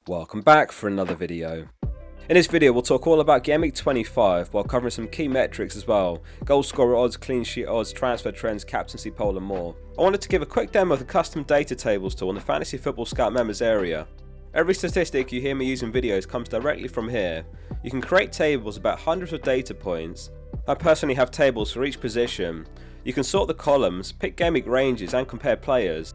Welcome back for another video. In this video we'll talk all about Game Week 25 while covering some key metrics as well, goal scorer odds, clean sheet odds, transfer trends, captaincy poll and more. I wanted to give a quick demo of the custom data tables tool in the Fantasy Football Scout members area. Every statistic you hear me use in videos comes directly from here. You can create tables about hundreds of data points. I personally have tables for each position. You can sort the columns, pick game week ranges and compare players.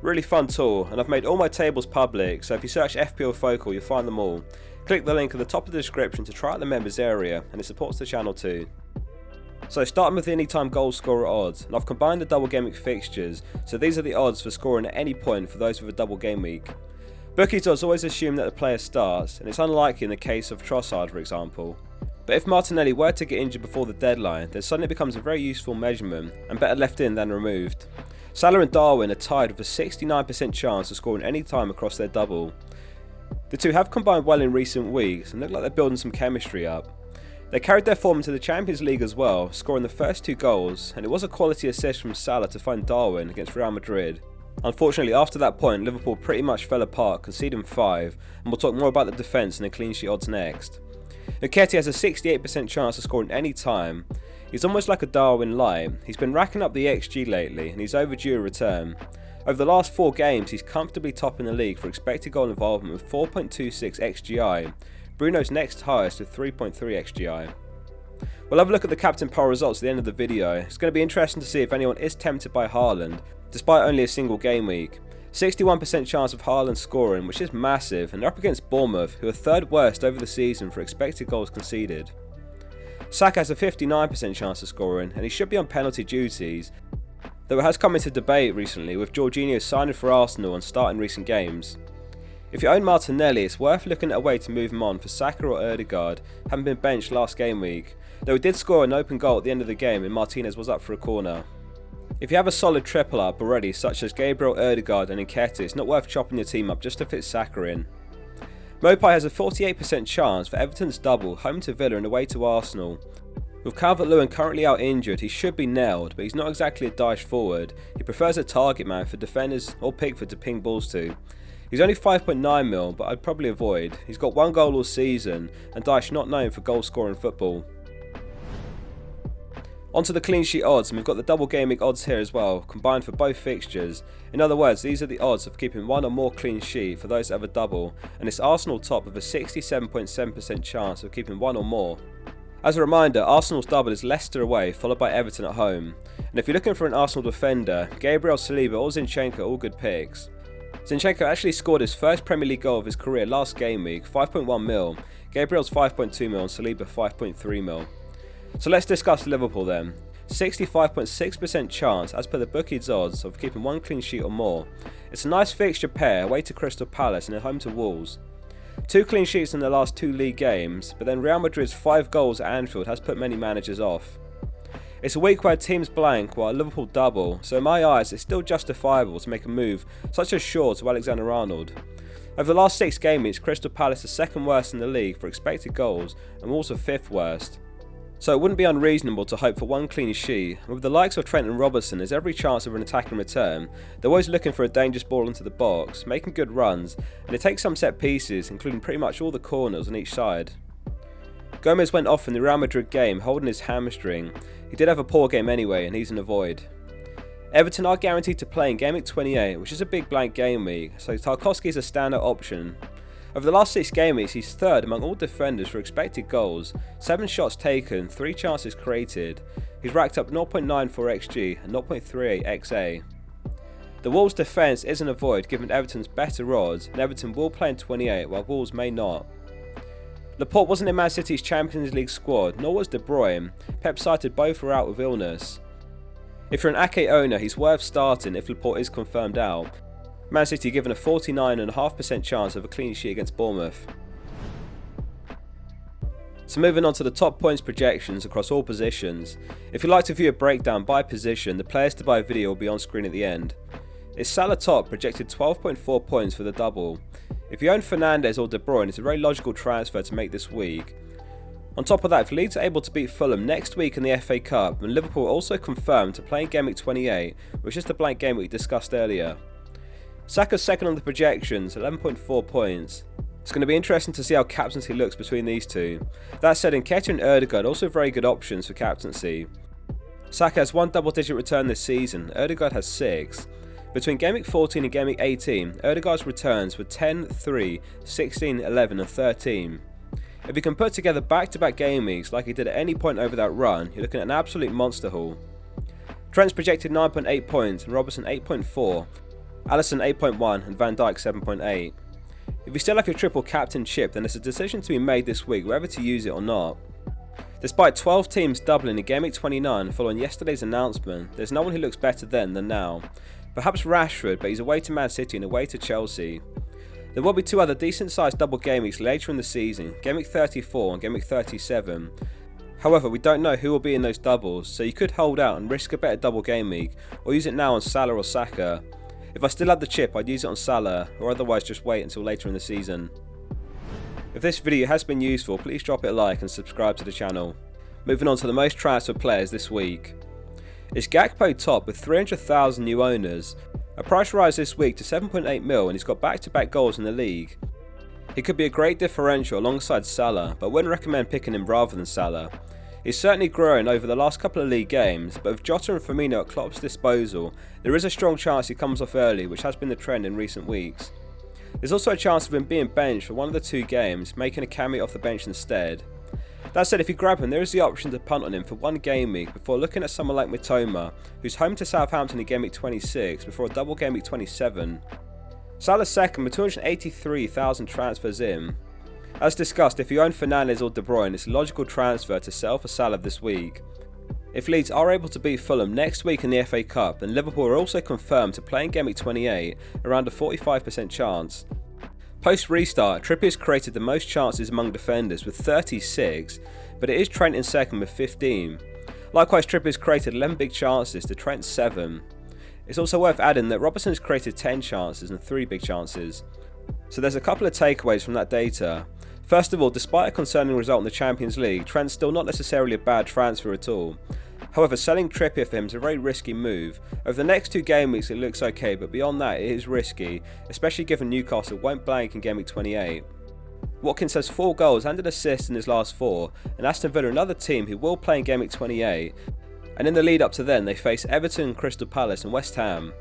Really fun tool, and I've made all my tables public, so if you search fplfocal you'll find them all. Click the link at the top of the description to try out the members area, and it supports the channel too. So starting with the anytime goal scorer odds, and I've combined the double game week fixtures, so these are the odds for scoring at any point for those with a double game week. Bookies odds always assume that the player starts, and it's unlikely in the case of Trossard for example. But if Martinelli were to get injured before the deadline, then suddenly it becomes a very useful measurement, and better left in than removed. Salah and Darwin are tied with a 69% chance of scoring any time across their double. The two have combined well in recent weeks and look like they're building some chemistry up. They carried their form into the Champions League as well, scoring the first two goals, and it was a quality assist from Salah to find Darwin against Real Madrid. Unfortunately, after that point, Liverpool pretty much fell apart, conceding 5, and we'll talk more about the defence and the clean sheet odds next. Nketiah has a 68% chance of scoring any time. He's almost like a Darwin light. He's been racking up the XG lately and he's overdue a return. Over the last 4 games he's comfortably top in the league for expected goal involvement with 4.26 XGI. Bruno's next highest with 3.3 XGI. We'll have a look at the captain poll results at the end of the video. It's going to be interesting to see if anyone is tempted by Haaland, despite only a single game week. 61% chance of Haaland scoring, which is massive, and they're up against Bournemouth, who are third worst over the season for expected goals conceded. Saka has a 59% chance of scoring, and he should be on penalty duties, though it has come into debate recently with Jorginho signing for Arsenal and starting recent games. If you own Martinelli, it's worth looking at a way to move him on for Saka or Ødegaard, having been benched last game week, though he did score an open goal at the end of the game and Martinez was up for a corner. If you have a solid triple up already, such as Gabriel, Ødegaard and Nketiah, it's not worth chopping your team up just to fit Saka in. Mopai has a 48% chance for Everton's double, home to Villa and away to Arsenal. With Calvert-Lewin currently out injured, he should be nailed, but he's not exactly a Dyche forward. He prefers a target man for defenders or Pickford to ping balls to. He's only 5.9 mil, but I'd probably avoid. He's got 1 goal all season, and Dyche not known for goal scoring football. Onto the clean sheet odds, and we've got the double game week odds here as well, combined for both fixtures. In other words, these are the odds of keeping 1 or more clean sheet for those that have a double, and it's Arsenal top with a 67.7% chance of keeping 1 or more. As a reminder, Arsenal's double is Leicester away, followed by Everton at home. And if you're looking for an Arsenal defender, Gabriel, Saliba or Zinchenko are all good picks. Zinchenko actually scored his first Premier League goal of his career last game week, 5.1 mil, Gabriel's 5.2 mil and Saliba 5.3 mil. So let's discuss Liverpool then. 65.6% chance as per the bookies odds of keeping 1 clean sheet or more. It's a nice fixture pair, away to Crystal Palace and at home to Wolves. 2 clean sheets in the last 2 league games, but then Real Madrid's 5 goals at Anfield has put many managers off. It's a week where teams blank while Liverpool double, so in my eyes it's still justifiable to make a move such as Shaw to Alexander-Arnold. Over the last 6 game weeks, Crystal Palace is second worst in the league for expected goals and Wolves are 5th worst. So it wouldn't be unreasonable to hope for 1 clean sheet, and with the likes of Trent and Robertson there's every chance of an attacking return. They're always looking for a dangerous ball into the box, making good runs, and it takes some set pieces, including pretty much all the corners on each side. Gomez went off in the Real Madrid game holding his hamstring. He did have a poor game anyway and he's in a void. Everton are guaranteed to play in Game Week 28, which is a big blank game week, so Tarkowski is a standout option. Over the last 6 game weeks, he's third among all defenders for expected goals, 7 shots taken, 3 chances created. He's racked up 0.94 XG and 0.38 XA. The Wolves defence isn't a void given Everton's better odds, and Everton will play in 28 while Wolves may not. Laporte wasn't in Man City's Champions League squad, nor was De Bruyne. Pep cited both were out with illness. If you're an Ake owner, he's worth starting if Laporte is confirmed out. Man City given a 49.5% chance of a clean sheet against Bournemouth. So moving on to the top points projections across all positions. If you'd like to view a breakdown by position, the players to buy video will be on screen at the end. It's Salah top, projected 12.4 points for the double. If you own Fernandes or De Bruyne, it's a very logical transfer to make this week. On top of that, if Leeds are able to beat Fulham next week in the FA Cup, and Liverpool also confirmed to play in Game Week 28, which is the blank game we discussed earlier. Saka's second on the projections, 11.4 points. It's going to be interesting to see how captaincy looks between these two. That said, Nketiah and Ødegaard also very good options for captaincy. Saka has 1 double-digit return this season, Ødegaard has 6. Between Game Week 14 and Game Week 18, Ødegaard's returns were 10, 3, 16, 11 and 13. If you can put together back-to-back game weeks like he did at any point over that run, you're looking at an absolute monster haul. Trent's projected 9.8 points and Robertson 8.4, Alisson 8.1 and Van Dijk 7.8. If you still have your triple captain chip, then there's a decision to be made this week whether to use it or not. Despite 12 teams doubling in Game Week 29 following yesterday's announcement, there's no one who looks better then than now. Perhaps Rashford, but he's away to Man City and away to Chelsea. There will be 2 other decent sized double game weeks later in the season, Game Week 34 and Game Week 37. However, we don't know who will be in those doubles, so you could hold out and risk a better double game week, or use it now on Salah or Saka. If I still had the chip, I'd use it on Salah, or otherwise just wait until later in the season. If this video has been useful, please drop it a like and subscribe to the channel. Moving on to the most transferred players this week. It's Gakpo top with 300,000 new owners. A price rise this week to 7.8 mil and he's got back-to-back goals in the league. He could be a great differential alongside Salah, but wouldn't recommend picking him rather than Salah. He's certainly grown over the last couple of league games, but with Jota and Firmino at Klopp's disposal, there is a strong chance he comes off early, which has been the trend in recent weeks. There's also a chance of him being benched for one of the 2 games, making a cameo off the bench instead. That said, if you grab him, there is the option to punt on him for 1 game week before looking at someone like Mitoma, who's home to Southampton in Game Week 26 before a double Game Week 27. Salah's second with 283,000 transfers in. As discussed, if you own Fernandes or De Bruyne, it's a logical transfer to sell for Salah this week. If Leeds are able to beat Fulham next week in the FA Cup, then Liverpool are also confirmed to play in Game Week 28, around a 45% chance. Post restart, Trippier's created the most chances among defenders with 36, but it is Trent in second with 15. Likewise, Trippier's created 11 big chances to Trent's 7. It's also worth adding that Robertson's created 10 chances and 3 big chances. So there's a couple of takeaways from that data. First of all, despite a concerning result in the Champions League, Trent's still not necessarily a bad transfer at all. However, selling Trippier for him is a very risky move. Over the next 2 game weeks it looks okay, but beyond that it is risky, especially given Newcastle won't blank in Game Week 28. Watkins has 4 goals and an assist in his last 4, and Aston Villa another team who will play in Game Week 28, and in the lead up to then they face Everton, Crystal Palace and West Ham.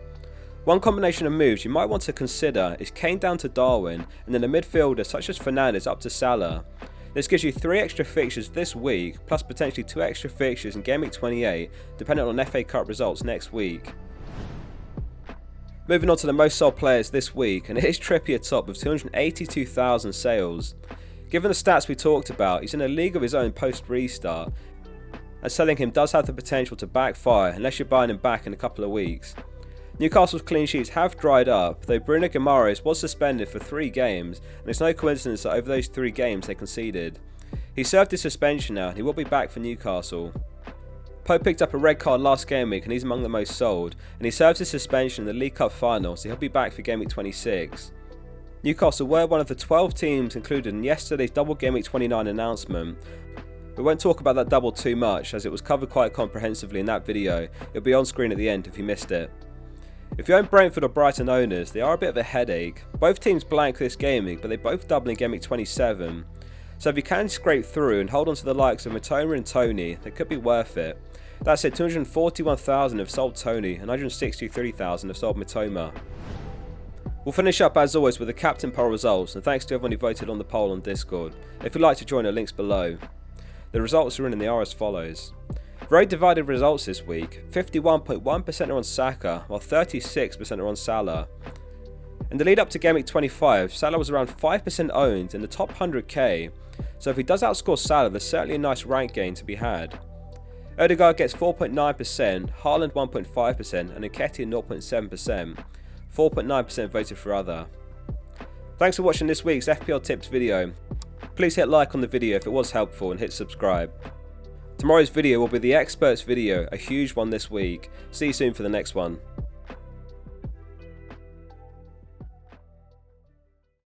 One combination of moves you might want to consider is Kane down to Darwin, and then a midfielder such as Fernandes up to Salah. This gives you 3 extra fixtures this week, plus potentially 2 extra fixtures in Game Week 28, depending on FA Cup results next week. Moving on to the most sold players this week, and it is Trippier top with 282,000 sales. Given the stats we talked about, he's in a league of his own post-restart, and selling him does have the potential to backfire unless you're buying him back in a couple of weeks. Newcastle's clean sheets have dried up, though Bruno Guimaraes was suspended for 3 games, and it's no coincidence that over those 3 games they conceded. He served his suspension now and he will be back for Newcastle. Pope picked up a red card last game week and he's among the most sold, and he served his suspension in the League Cup final, so he'll be back for Game Week 26. Newcastle were one of the 12 teams included in yesterday's double Game Week 29 announcement. We won't talk about that double too much as it was covered quite comprehensively in that video. It'll be on screen at the end if you missed it. If you own Brentford or Brighton owners, they are a bit of a headache. Both teams blank this game week, but they both double in Game Week 27. So if you can scrape through and hold on to the likes of Mitoma and Tony, they could be worth it. That said, 241,000 have sold Tony and 163,000 have sold Mitoma. We'll finish up as always with the captain poll results, and thanks to everyone who voted on the poll on Discord. If you'd like to join, the link's below. The results are in and they are as follows. Very divided results this week. 51.1% are on Saka, while 36% are on Salah. In the lead up to Game Week 25, Salah was around 5% owned in the top 100k, so if he does outscore Salah, there's certainly a nice rank gain to be had. Ødegaard gets 4.9%, Haaland 1.5% and Nketiah 0.7%. 4.9% voted for other. Thanks for watching this week's FPL tips video. Please hit like on the video if it was helpful and hit subscribe. Tomorrow's video will be the experts video, a huge one this week. See you soon for the next one.